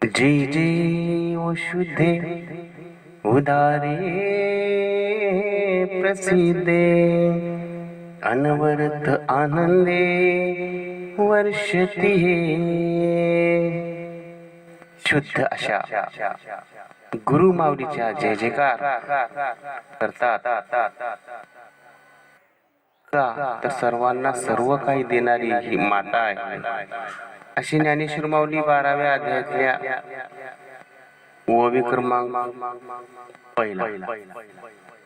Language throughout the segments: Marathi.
जे जे शुद्धे उदारे प्रसिद्धे अनवरत आनंदे वर्षती शुद्ध अशा गुरु माऊलीच्या जय जयकार करतात का तर सर्वांना सर्व काही देणारी ही माता आहे अशी ज्ञानेश्वर माऊली 12व्या अध्यायातल्या ओवी क्रमांक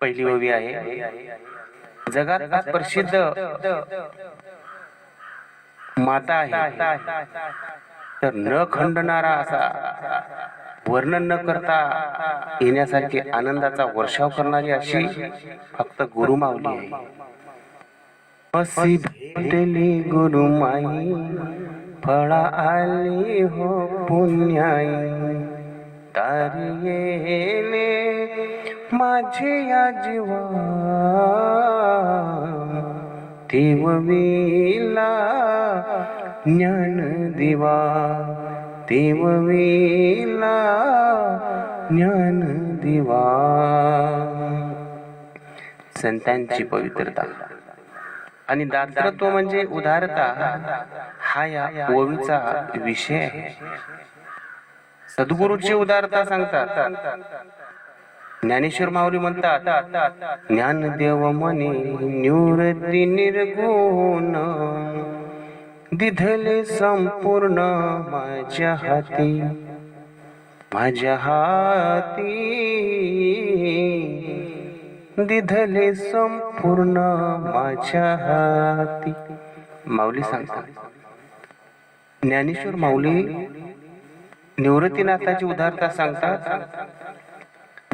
पहिली ओवी आहे. जगात प्रसिद्ध माता आहे तर न खंडणारा असा वर्णन न करता येण्यासारखे आनंदाचा वर्षाव करणारी अशी फक्त गुरु माऊली आहे. अशी भेटली गुरु माई फळा आली हो पुण्याई तारी येणे माझे या जीवा देववीला ज्ञान दिवा देववीला ज्ञान दिवा. संतांची पवित्रता आणि दातृत्व म्हणजे उदारता हा या ओवीचा विषय आहे. सद्गुरूची उदारता सांगतात. ज्ञानेश्वर माऊली म्हणतात ज्ञानदेव मने निवृत्ती निर्गुण दिधले संपूर्ण माझ्या हाती माझ्या हाती दिधले संपूर्ण माझ्या हाती. माऊली सांगतात. ज्ञानेश्वर माऊली निवृत्तीनाथाची उदारता सांगतात.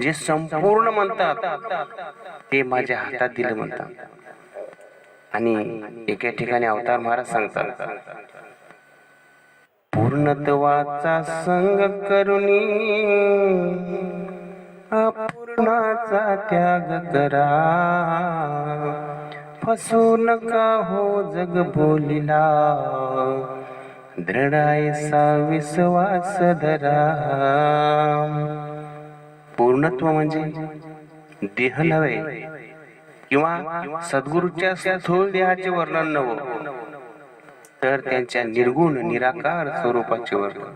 जे संपूर्ण म्हणतात ते माझ्या हातात दिले म्हणतात. आणि एका ठिकाणी अवतार महाराज सांगतात पूर्णत्वाचा संग करुणी अपूर्णाचा त्याग करा फसू नका हो जग बोलिला दृढायसा विश्वास धरा. पूर्णत्व म्हणजे देह नव्हे किंवा सद्गुरूच्या स्थूल देहाचे वर्णन नव्हे तर त्यांच्या निर्गुण निराकार स्वरूपाचे वर्णन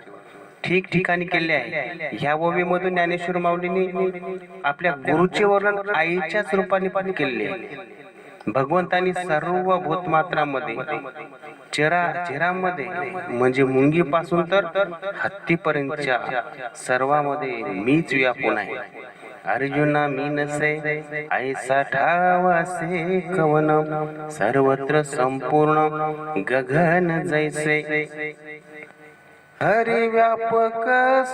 ठिकठिकाणी केले आहे. ह्या ओवीमधून ज्ञानेश्वर माऊलीने आपल्या गुरुचे वर्णन आईच्याच रूपाने पण केले आहे. भगवंतांनी सर्व भूतमात्रामध्ये चराचरामध्ये म्हणजे मुंगीपासून तर हत्तीपर्यंतच्या सर्वांमध्ये मीच व्यापून आहे. अर्जुना मी नसे ऐसा ठावासे कवन सर्वत्र संपूर्ण गगन जैसे हरि व्यापक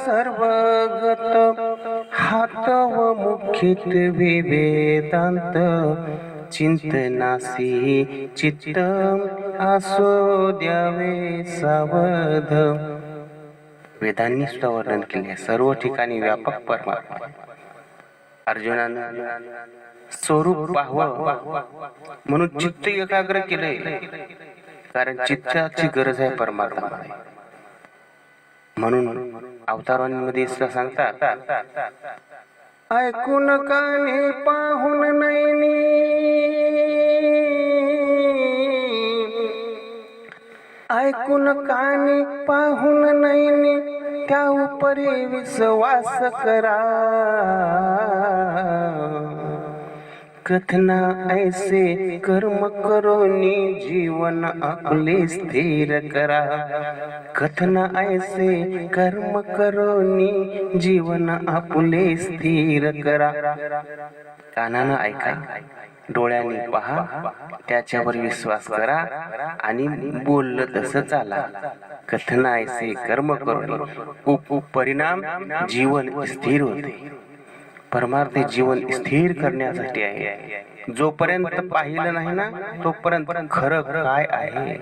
सर्वगत हात व मुखित विवेदांत चिंतनासी चित्त आसो द्यावे सावध. वेदांनी सुद्धा वर्णन केले सर्व ठिकाणी व्यापक परमात्मा. अर्जुनानं स्वरूप पाहावं म्हणून चित्त एकाग्र केले कारण चित्ताची गरज आहे परमात्मा. म्हणून अवतारांमध्ये सांगतात ऐकून काने पाहून नैनी ऐकून काने पाहून नैनी त्या उपरी विश्वास करा कथना ऐसे कर्म करोनी जीवन आपले स्थिर करा. कथना ऐसे कर्म करोनी जीवन आपले स्थिर करा. कानानं ऐका डोळ्यांनी पहा त्याच्यावर विश्वास करा आणि बोललं तसं चाला. कथना ऐसे कर्म करोनी परिणाम जीवन स्थिर होते. परमार्थ जीवन स्थिर करण्यासाठी आहे. जोपर्यंत पाहिलं नाही ना तोपर्यंत खरं काय आहे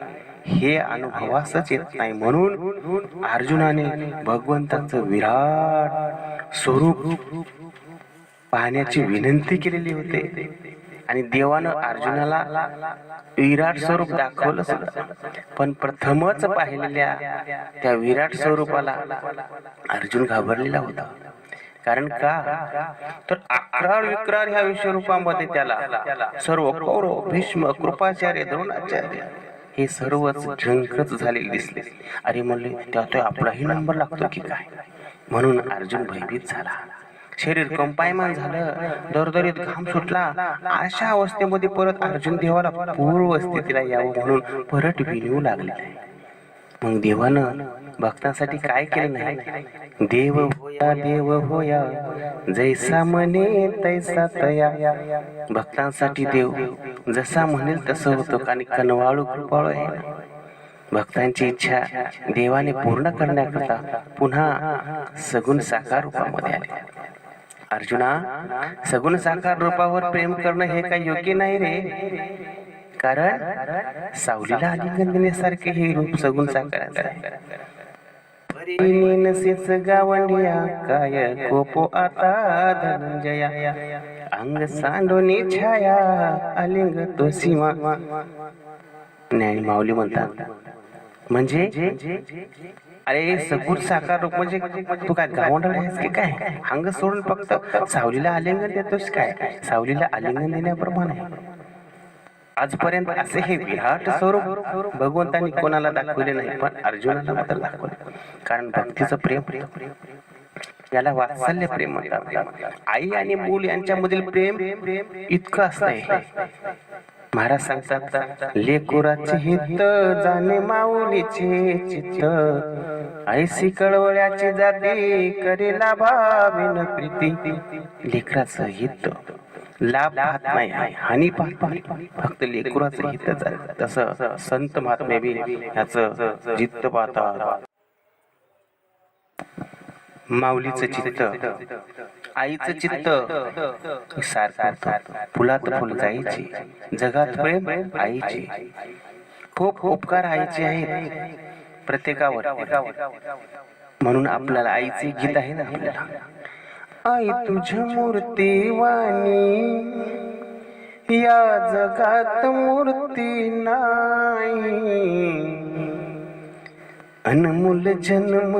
हे अनुभवासच येत नाही. म्हणून अर्जुनाने भगवंताचं विराट स्वरूप पाहण्याची विनंती केलेली होते. आणि देवानं अर्जुनाला विराट स्वरूप दाखवलं सुद्धा, पण प्रथमच पाहिलेल्या त्या विराट स्वरूपाला अर्जुन घाबरलेला होता. कारण का तर अकराळ विक्राळ ह्या विश्वरूपामध्ये त्याला सर्व कौरव, भीष्म, कृपाचार्य, द्रोणाचार्य हे सर्वच झंकृत झालेले दिसले. अरे म्हणले त्या आपलाही नंबर लागतो की काय, म्हणून अर्जुन भयभीत झाला. शरीर कंपायमान झालं, दरदरीत घाम सुटला. अशा अवस्थेमध्ये परत अर्जुन देवाला पूर्व स्थितीला यावं म्हणून परत विनवू लागले. मग देवानं भक्तांसाठी काय केलं नाही, देव होया जैसा म्हणे तैसा तया. भक्तांसाठी देव जसा म्हणेल तसं होतं, कारण कनवाळू कृपाळू आहे. भक्तांची इच्छा देवाने पूर्ण करण्याकरता पुन्हा सगुण साकार रूपामध्ये आले. अर्जुना, सगुण साकार रूपावर प्रेम करणं हे काही योग्य नाही रे, कारण सावलीला आलिंगन देण्यासारखे हे रूप सगुण साकाराचं आहे. नसेच गावंडिया काय कोपो आता धनंजया, अंग सांडोनी छाया आलिंग तो सीमा. ज्ञानी माऊली म्हणतात, म्हणजे अरे सगुण साकार रूप म्हणजे तू काय गावंडळ आहेस की काय, अंग सोडून फक्त सावलीला आलिंगन देतोस काय, सावलीला आलिंगन देण्याप्रमाणे. आजपर्यंत असे हे विराट स्वरूप भगवंतांनी कोणाला दाखवले नाही, पण अर्जुनाला मात्र दाखवले. कारण भक्तीचं प्रेम, याला वात्सल्य प्रेम म्हणतात. आई आणि मूल यांच्यामधील प्रेम इतकं असतंय. महाराज सांगतात, लेकुराचे हित जाणे माऊलीचे चित्त, ऐसी कळवळ्याची जाती करेला भाविन प्रीती. लेकराचं हित लाभ पाहत नाही, हानी पाहत नाही, फक्त लेकराचं हितच आहे. तसं संत महात्मे बी ह्याचं जित्त पाहतात. माऊलीचं चित्त, आईचं चित्त सारखं, फुलात फुल जायची, जगात प्रेम आईची. खूप उपकार आईचे आहेत प्रत्येकावर, म्हणून आपल्याला आईचे गीत आहे ना. आपल्याला आई तुझ्या मूर्ती वाणी या जगात मूर्ती नाही, अनमोल जन्म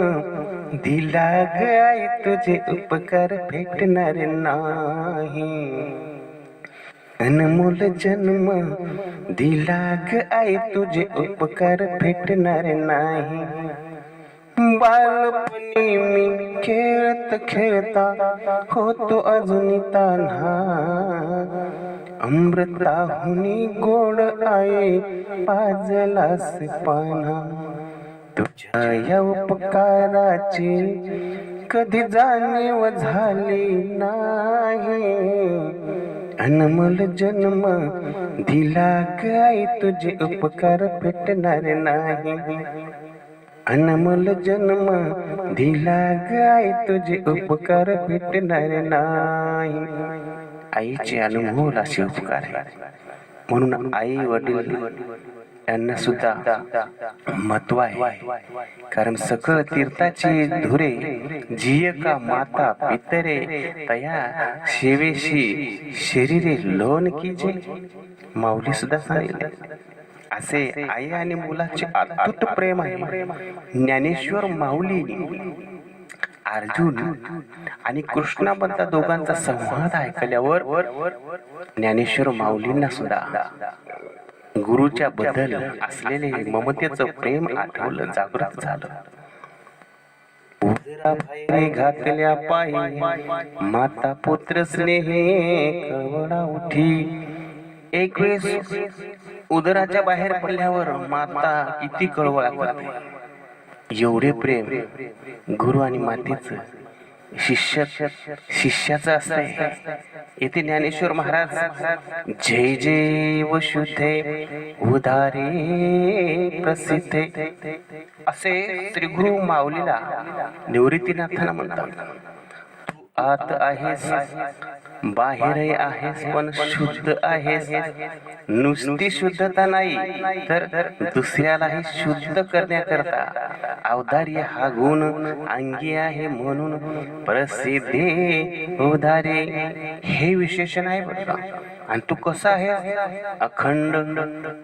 दिला ग आई तुझे उपकार भेटणार नाही, अनमोल जन्म दिला ग आई तुझे उपकार भेटणार नाही. बालपणी मी खेळत खेळता होतो अजून तान्हा, अमृताहुनी गोड आई पाजलास पाना. तुझ्या या उपकाराची कधी जाणीव झाली नाही, अनमोल जन्म दिला गाई तुझे उपकार भेटणार नाही, अनमोल जन्म दिला गाई तुझे उपकार भेटणार नाही. आईचे अनमोल असे उपकार आहे, म्हणून आई वडील यांना सुद्धा महत्व आहे. कारण सकळ तीर्थाची धुरे जिय का माता पितरे, तया सेवेशी शरीरे लोन कीजे. माऊली सुद्धा सांगितले. असे आई आणि मुलाचे अतूट प्रेम आहे. ज्ञानेश्वर माऊली अर्जुन आणि कृष्णाबद्दल दोघांचा संवाद ऐकल्यावर ज्ञानेश्वर माऊलींना सुद्धा गुरुच्या बद्दल असलेले ममतेचं प्रेम आठवलं, जागृत झालं. उदरा बाहेर घातल्या पायी माता पुत्र स्नेहे कळवळा उठी. एक वेळेस उदराच्या बाहेर पडल्यावर माता किती कळवळा करते. एवढे प्रेम गुरु आणि मातेचं शिष्याचं असतंय. येथे ज्ञानेश्वर महाराज जय जय वसुधे उदारे प्रसिद्धे असे श्री गुरु माऊलीला निवृत्तीनाथांना म्हणतात. तू आत आहेस बाहेरही आहेस, पण शुद्ध आहेस. नुसती शुद्धता नाही तर दुसऱ्यालाही शुद्ध करण्याकरता अवधार्य हा गुण अंगी आहे, म्हणून प्रसिद्धे उदारे हे विशेषण आहे. आणि तू कसा आहेस? अखंड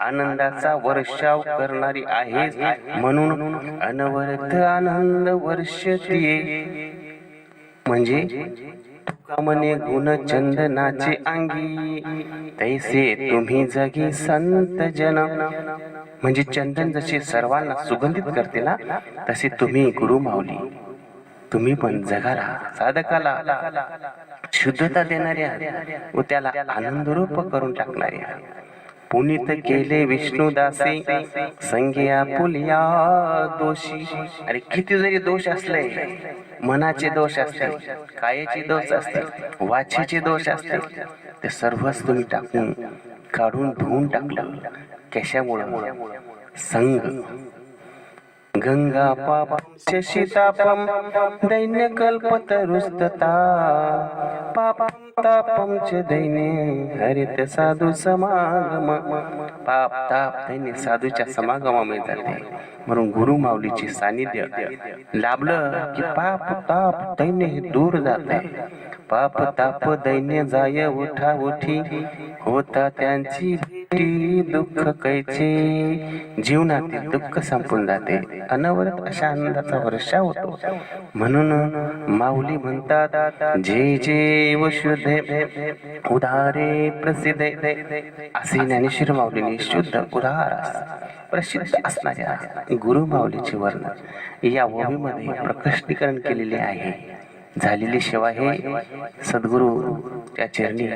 आनंदाचा वर्षाव करणारी आहेस, म्हणून अनवरत आनंद वर्षतीये. म्हणजे तुका म्हणे गुण चंदनाचे अंगी, तैसे तुम्ही जगी संत जन. म्हणजे चंदन जसे सर्वांना सुगंधित करते ना, तसे तुम्ही गुरु माऊली, तुम्ही पण जगाला, साधकाला शुद्धता देणारे आहात व त्याला आनंदरूप करून टाकणारे आहात. पुनीत केले विष्णुदासी, संगे आपुलिया दोषी. अरे किती जरी दोष असले, मनाचे दोष असतील, कायेचे दोष असतील, वाचेचे दोष असतील, ते सर्वच तुम्ही टाकून काढून धुवून टाकलं. कशामुळं? संग. गंगा पापं शीतापम दैन्य कल्पतरुस्तता, पापं तापं च दैन्य हरित साधू समागम. पाप ताप दैन्य साधूच्या समागमामध्ये जाते. म्हणून गुरु माऊलीचे सानिध्य लाभलं की पाप ताप दैन्य हे दूर जाते. पाप ताप दैन्य जाय उठा उठी, होता त्यांची भेटी दुःख कैचे. जीवनातील दुःख संपून जाते. अनवरत अशा आनंदाचा वर्षा होतो. म्हणून माऊली म्हणतात, जे जे वशुद्धे उदारे प्रसिद्ध. असे ज्ञानेश्वर माऊलीने शुद्ध उदार प्रसिद्ध असणाऱ्या गुरु माऊलीचे वर्णन या ओवीमध्ये प्रकटीकरण केलेले आहे. झालेली सेवा हे सद्गुरु त्या चरणी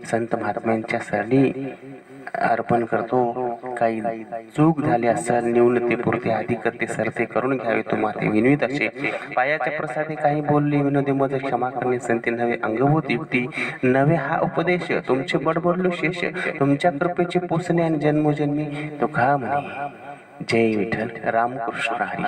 संत महात्म्यांच्या सरणी अर्पण करतो. काही चूक झाली असेल, न्यूनतेपुरते अधिकते सरते करून घ्यावे तुम्हाला विनवित असे. पायाच्या प्रसादी काही बोलले विनोदी मज क्षमा करणे संती नवे अंगभूत युक्ती नवे हा उपदेश. तुमचे बडबडलो शेष तुमच्या कृपेचे पोचणे आणि जन्मोजन्मी तो खा म्हणे. जय विठ्ठल. रामकृष्ण हरी.